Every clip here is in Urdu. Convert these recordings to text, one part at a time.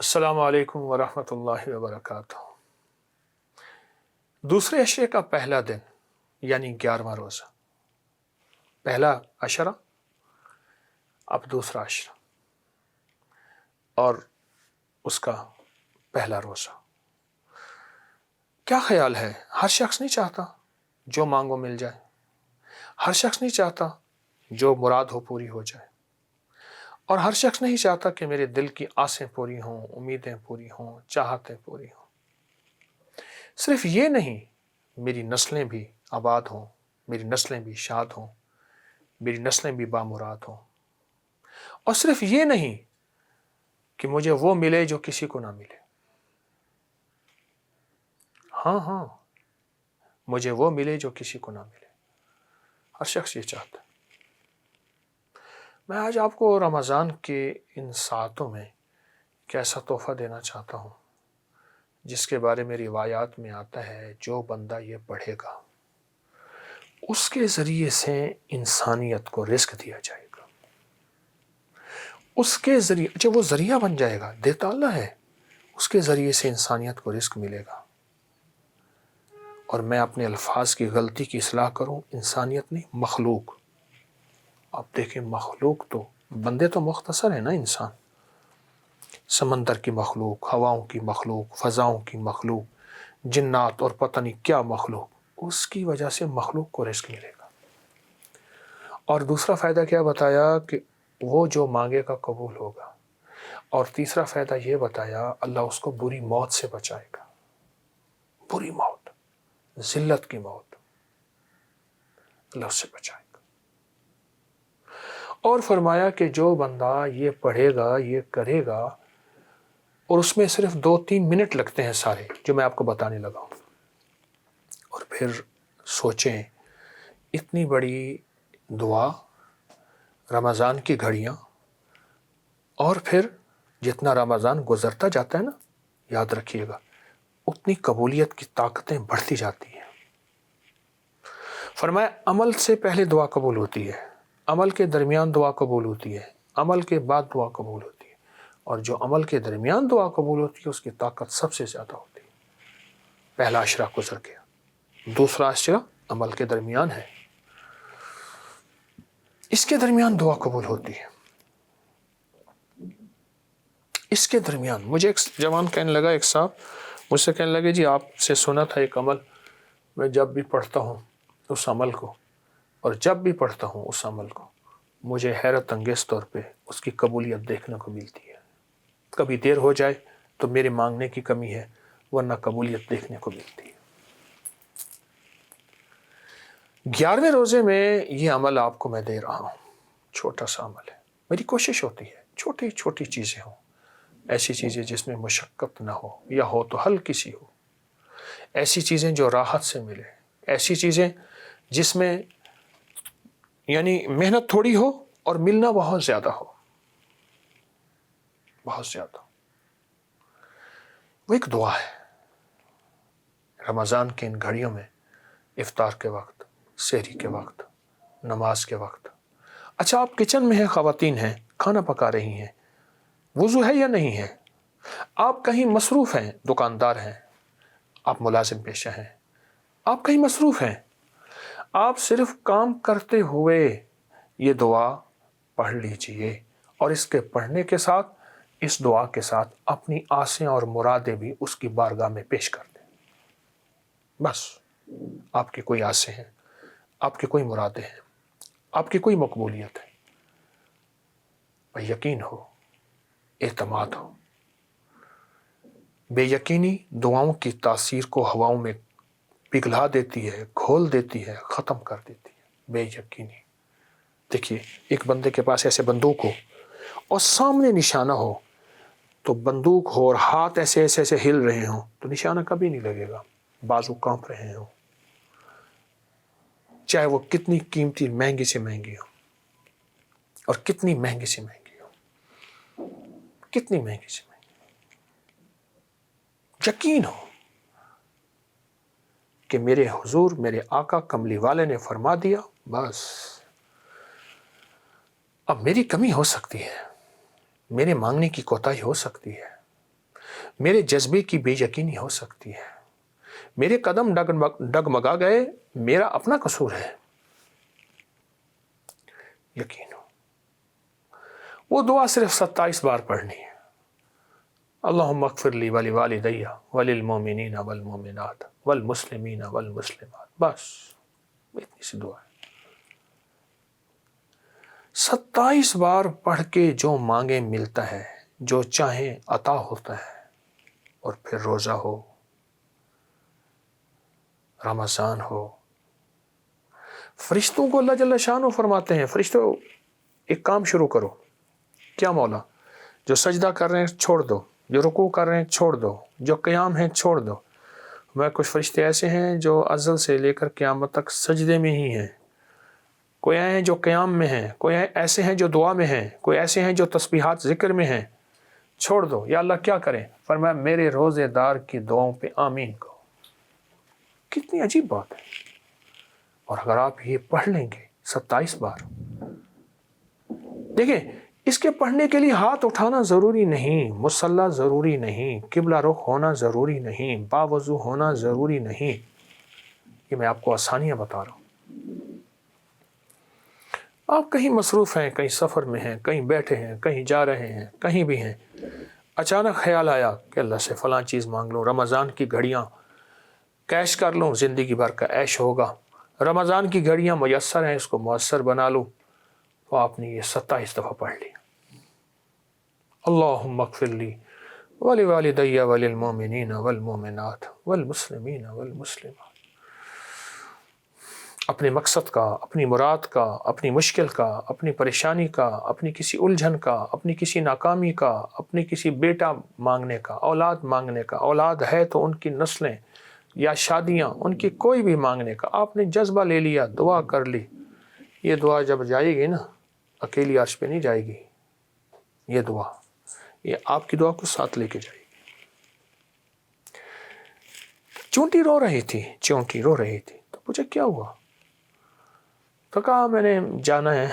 السلام علیکم ورحمۃ اللہ وبرکاتہ۔ دوسرے عشرے کا پہلا دن یعنی 11واں روزہ، پہلا عشرہ اب دوسرا عشرہ اور اس کا پہلا روزہ۔ کیا خیال ہے؟ ہر شخص نہیں چاہتا جو مانگو مل جائے، ہر شخص نہیں چاہتا جو مراد ہو پوری ہو جائے، اور ہر شخص نہیں چاہتا کہ میرے دل کی آسیں پوری ہوں، امیدیں پوری ہوں، چاہتیں پوری ہوں۔ صرف یہ نہیں، میری نسلیں بھی آباد ہوں، میری نسلیں بھی شاد ہوں، میری نسلیں بھی بامراد ہوں۔ اور صرف یہ نہیں کہ مجھے وہ ملے جو کسی کو نہ ملے، ہاں مجھے وہ ملے جو کسی کو نہ ملے۔ ہر شخص یہ چاہتا ہے۔ میں آج آپ کو رمضان کے ان ساعتوں میں ایک ایسا تحفہ دینا چاہتا ہوں جس کے بارے میں روایات میں آتا ہے، جو بندہ یہ پڑھے گا اس کے ذریعے سے انسانیت کو رزق دیا جائے گا، اس کے ذریعے، اچھا وہ ذریعہ بن جائے گا، دیتا اللہ ہے، اس کے ذریعے سے انسانیت کو رزق ملے گا۔ اور میں اپنے الفاظ کی غلطی کی اصلاح کروں، انسانیت نہیں، مخلوق۔ آپ دیکھیں، مخلوق تو بندے تو مختصر ہیں نا، انسان، سمندر کی مخلوق، ہواؤں کی مخلوق، فضاؤں کی مخلوق، جنات اور پتہ نہیں کیا مخلوق، اس کی وجہ سے مخلوق کو رزق ملے گا۔ اور دوسرا فائدہ کیا بتایا کہ وہ جو مانگے گا قبول ہوگا۔ اور تیسرا فائدہ یہ بتایا، اللہ اس کو بری موت سے بچائے گا، بری موت، ذلت کی موت، اللہ اس سے بچائے گا۔ اور فرمایا کہ جو بندہ یہ پڑھے گا، یہ کرے گا، اور اس میں صرف 2-3 منٹ لگتے ہیں سارے جو میں آپ کو بتانے لگا ہوں، اور پھر سوچیں اتنی بڑی دعا، رمضان کی گھڑیاں، اور پھر جتنا رمضان گزرتا جاتا ہے نا، یاد رکھیے گا اتنی قبولیت کی طاقتیں بڑھتی جاتی ہیں۔ فرمایا عمل سے پہلے دعا قبول ہوتی ہے، عمل کے درمیان دعا قبول ہوتی ہے، عمل کے بعد دعا قبول ہوتی ہے، اور جو عمل کے درمیان دعا قبول ہوتی ہے اس کی طاقت سب سے زیادہ ہوتی ہے۔ پہلا عشرہ گزر گیا، دوسرا عشرہ عمل کے درمیان ہے، اس کے درمیان دعا قبول ہوتی ہے، اس کے درمیان۔ مجھے ایک جوان کہنے لگا، ایک صاحب مجھ سے کہنے لگے، جی آپ سے سنا تھا ایک عمل، میں جب بھی پڑھتا ہوں اس عمل کو، اور جب بھی پڑھتا ہوں اس عمل کو، مجھے حیرت انگیز طور پہ اس کی قبولیت دیکھنے کو ملتی ہے۔ کبھی دیر ہو جائے تو میرے مانگنے کی کمی ہے، ورنہ قبولیت دیکھنے کو ملتی ہے۔ 11ویں روزے میں یہ عمل آپ کو میں دے رہا ہوں، چھوٹا سا عمل ہے۔ میری کوشش ہوتی ہے چھوٹی چھوٹی چیزیں ہوں، ایسی چیزیں جس میں مشقت نہ ہو، یا ہو تو ہلکی سی ہو، ایسی چیزیں جو راحت سے ملے، ایسی چیزیں جس میں یعنی محنت تھوڑی ہو اور ملنا بہت زیادہ ہو، بہت زیادہ۔ وہ ایک دعا ہے رمضان کے ان گھڑیوں میں، افطار کے وقت، سحری کے وقت، نماز کے وقت۔ اچھا آپ کچن میں ہیں، خواتین ہیں، کھانا پکا رہی ہیں، وضو ہے یا نہیں ہے؟ آپ کہیں مصروف ہیں، دکاندار ہیں، آپ ملازم پیشہ ہیں، آپ کہیں مصروف ہیں، آپ صرف کام کرتے ہوئے یہ دعا پڑھ لیجئے، اور اس کے پڑھنے کے ساتھ، اس دعا کے ساتھ اپنی آسیں اور مرادیں بھی اس کی بارگاہ میں پیش کر دیں۔ بس آپ کی کوئی آسیں ہیں، آپ کی کوئی مرادیں ہیں، آپ کی کوئی مقبولیت ہے، اور یقین ہو، اعتماد ہو۔ بے یقینی دعاؤں کی تاثیر کو ہواؤں میں پگھلا دیتی ہے، کھول دیتی ہے، ختم کر دیتی ہے۔ بے یقینی، دیکھیے ایک بندے کے پاس ایسے بندوق ہو اور سامنے نشانہ ہو، تو بندوق ہو اور ہاتھ ایسے ایسے ایسے ہل رہے ہوں تو نشانہ کبھی نہیں لگے گا، بازو کانپ رہے ہوں، چاہے وہ کتنی قیمتی مہنگی سے مہنگی ہو، اور کتنی مہنگی سے مہنگی ہو، کتنی مہنگی سے مہنگی، یقین ہو کہ میرے حضور، میرے آقا کملی والے نے فرما دیا، بس اب میری کمی ہو سکتی ہے، میرے مانگنے کی کوتاہی ہو سکتی ہے، میرے جذبے کی بے یقینی ہو سکتی ہے، میرے قدم ڈگمگا گئے، میرا اپنا قصور ہے، یقین ہو۔ وہ دعا صرف 27 بار پڑھنی ہے، اللہم اغفر لی ولوالدی وللمؤمنین والمؤمنات والمسلمین والمسلمات، بس اتنی سی دعا ہے۔ 27 بار پڑھ کے جو مانگے ملتا ہے، جو چاہیں عطا ہوتا ہے۔ اور پھر روزہ ہو، رمضان ہو، فرشتوں کو اللہ جل شانہ فرماتے ہیں، فرشتوں ایک کام شروع کرو۔ کیا مولا؟ جو سجدہ کر رہے ہیں چھوڑ دو، جو رکوع کر رہے ہیں چھوڑ دو، جو قیام ہیں چھوڑ دو۔ میں کچھ فرشتے ایسے ہیں جو ازل سے لے کر قیامت تک سجدے میں ہی ہیں، کوئی ہیں جو قیام میں ہیں، کوئی ایسے ہیں جو دعا میں ہیں، کوئی ایسے ہیں جو تسبیحات ذکر میں ہیں، چھوڑ دو۔ یا اللہ کیا کریں؟ فرمایا میرے روزے دار کی دعاؤں پہ آمین کہو۔ کتنی عجیب بات ہے۔ اور اگر آپ یہ پڑھ لیں گے 27 بار، دیکھیں اس کے پڑھنے کے لیے ہاتھ اٹھانا ضروری نہیں، مصلی ضروری نہیں، قبلہ رخ ہونا ضروری نہیں، باوضو ہونا ضروری نہیں، یہ میں آپ کو آسانیاں بتا رہا ہوں۔ آپ کہیں مصروف ہیں، کہیں سفر میں ہیں، کہیں بیٹھے ہیں، کہیں جا رہے ہیں، کہیں بھی ہیں، اچانک خیال آیا کہ اللہ سے فلاں چیز مانگ لوں، رمضان کی گھڑیاں کیش کر لوں، زندگی بھر کا عیش ہوگا، رمضان کی گھڑیاں میسر ہیں، اس کو مؤثر بنا لوں، تو آپ نے یہ 27 دفعہ پڑھ لی۔ اللہم اغفر لی ولوالدی وللمؤمنین والمؤمنات والمسلمین والمسلمات۔ اپنے مقصد کا، اپنی مراد کا، اپنی مشکل کا، اپنی پریشانی کا، اپنی کسی الجھن کا، اپنی کسی ناکامی کا، اپنی کسی بیٹا مانگنے کا، اولاد مانگنے کا، اولاد ہے تو ان کی نسلیں یا شادیاں، ان کی کوئی بھی مانگنے کا، آپ نے جذبہ لے لیا، دعا کر لی۔ یہ دعا جب جائے گی نا، اکیلی عرش پہ نہیں جائے گی، یہ دعا، یہ آپ کی دعا کو ساتھ لے کے جائے گی۔ چونٹی رو رہی تھی، چونٹی رو رہی تھی، تو پوچھا کیا ہوا؟ تو کہا میں نے جانا ہے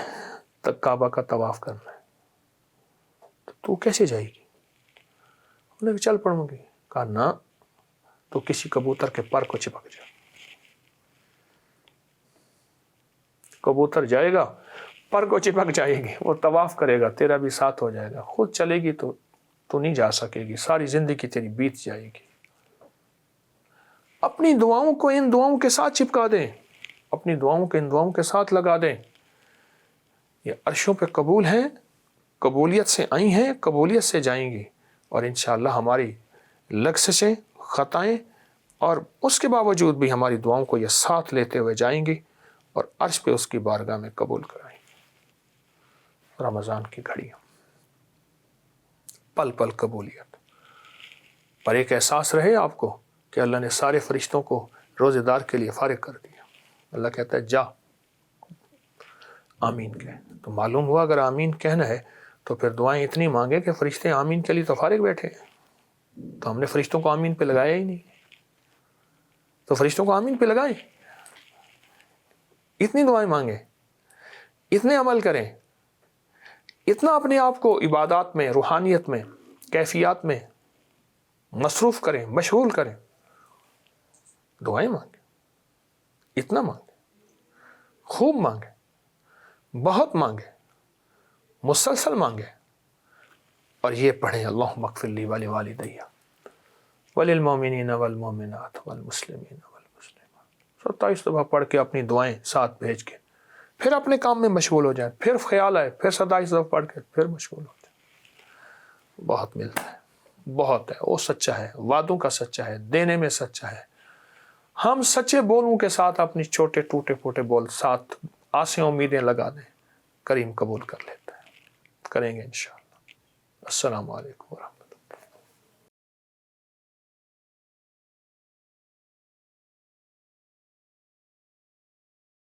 تک کعبہ کا طواف کرنا ہے۔ تو کیسے جائے گی؟ انہوں نے کہا چل پڑوں گی۔ کہا نہ، تو کسی کبوتر کے پر کو چپک جا، کبوتر جائے گا، پر کو چپک جائے گی، وہ طواف کرے گا، تیرا بھی ساتھ ہو جائے گا، خود چلے گی تو نہیں جا سکے گی، ساری زندگی تیری بیت جائے گی۔ اپنی دعاؤں کو ان دعاؤں کے ساتھ چپکا دیں، اپنی دعاؤں کو ان دعاؤں کے ساتھ لگا دیں۔ یہ عرشوں پہ قبول ہیں، قبولیت سے آئی ہیں، قبولیت سے جائیں گی، اور انشاءاللہ ہماری لغزشیں، خطائیں، اور اس کے باوجود بھی ہماری دعاؤں کو یہ ساتھ لیتے ہوئے جائیں گی، اور عرش پہ اس کی بارگاہ میں قبول کرائیں گی۔ رمضان کی گھڑیاں، پل پل قبولیت، پر ایک احساس رہے آپ کو کہ اللہ نے سارے فرشتوں کو روزے دار کے لیے فارغ کر دیا۔ اللہ کہتا ہے جا آمین کہہ۔ تو معلوم ہوا اگر آمین کہنا ہے تو پھر دعائیں اتنی مانگے کہ فرشتے آمین کے لیے تو فارغ بیٹھے ہیں، تو ہم نے فرشتوں کو آمین پہ لگایا ہی نہیں، تو فرشتوں کو آمین پہ لگائیں، اتنی دعائیں مانگیں، اتنے عمل کریں، اتنا اپنے آپ کو عبادات میں، روحانیت میں، کیفیات میں مصروف کریں، مشغول کریں، دعائیں مانگیں، اتنا مانگیں، خوب مانگیں، بہت مانگیں، مسلسل مانگیں، اور یہ پڑھیں اللہم اغفر لی ولوالدی وللمؤمنین والمؤمنات والمسلمین والمسلمات۔ 27 دفعہ پڑھ کے اپنی دعائیں ساتھ بھیج کے پھر اپنے کام میں مشغول ہو جائیں، پھر خیال آئے، پھر 27 دفعہ پڑھ کے پھر مشغول ہو جائیں۔ بہت ملتا ہے، بہت ہے، وہ سچا ہے، وعدوں کا سچا ہے، دینے میں سچا ہے۔ ہم سچے بولوں کے ساتھ اپنی چھوٹے ٹوٹے پھوٹے بول ساتھ آسیں امیدیں لگا دیں، کریم قبول کر لیتا ہے، کریں گے انشاءاللہ۔ السلام علیکم ورحمۃ اللہ۔